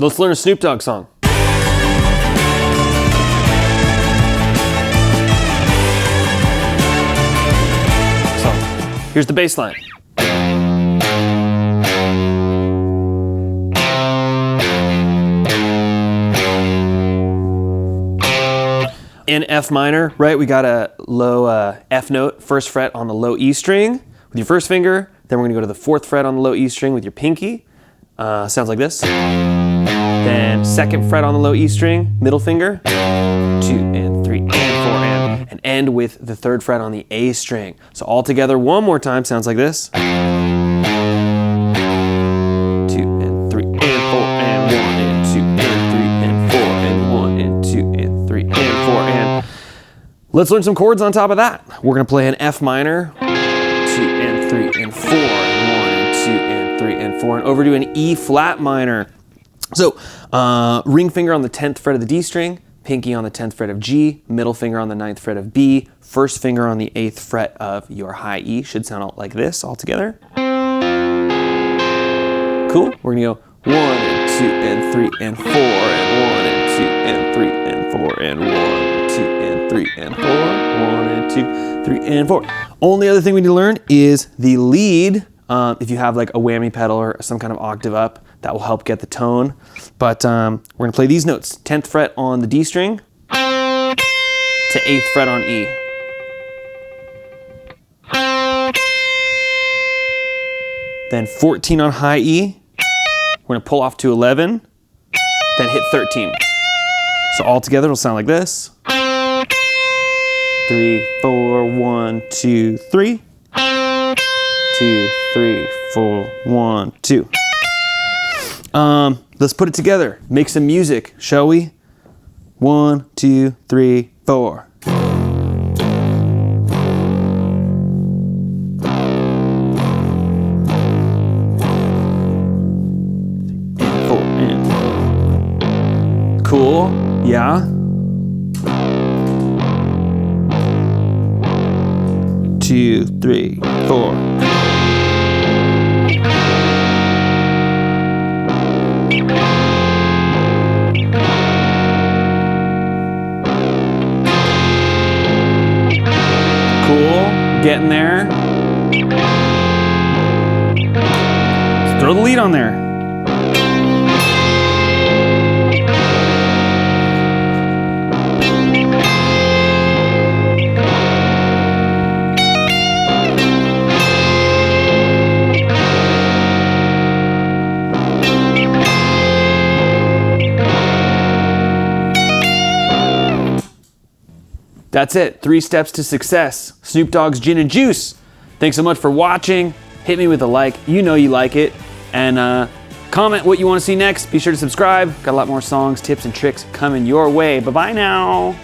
Let's learn a Snoop Dogg song. So, here's the bass line. In F minor, right, we got a low F note, first fret on the low E string with your first finger. Then we're gonna go to the fourth fret on the low E string with your pinky. Sounds like this. Then second fret on the low E string, middle finger, 2 and 3 and 4 and end with the third fret on the A string. So all together one more time, sounds like this. 2 and 3 and 4 and 1 and 2 and 3 and 4 and 1 and 2 and 3 and 4 and. Let's learn some chords on top of that. We're gonna play an F minor, 2 and 3 and 4 and 1 and 2 and 3 and 4 and over to an E flat minor. So ring finger on the 10th fret of the D string, pinky on the 10th fret of G, middle finger on the 9th fret of B, first finger on the 8th fret of your high E. Should sound like this all together. Cool. We're gonna go 1 and 2 and 3 and 4 and 1 and 2 and 3 and 4 and 1 and 2 and 3 and 4, 1 and 2, 3 and 4. Only other thing we need to learn is the lead. If you have like a whammy pedal or some kind of octave up, that will help get the tone. But we're gonna play these notes. 10th fret on the D string to 8th fret on E. Then 14 on high E. We're gonna pull off to 11, then hit 13. So all together it'll sound like this. 3, 4, 1, 2, 3. 2, 3, 4, 1, 2. Let's put it together. Make some music, shall we? 1, 2, 3, 4. Cool, yeah. 2, 3, 4. Cool, getting there. Let's throw the lead on there. That's it, 3 steps to success. Snoop Dogg's Gin and Juice. Thanks so much for watching. Hit me with a like, you know you like it. And comment what you want to see next. Be sure to subscribe. Got a lot more songs, tips, and tricks coming your way. Bye-bye now.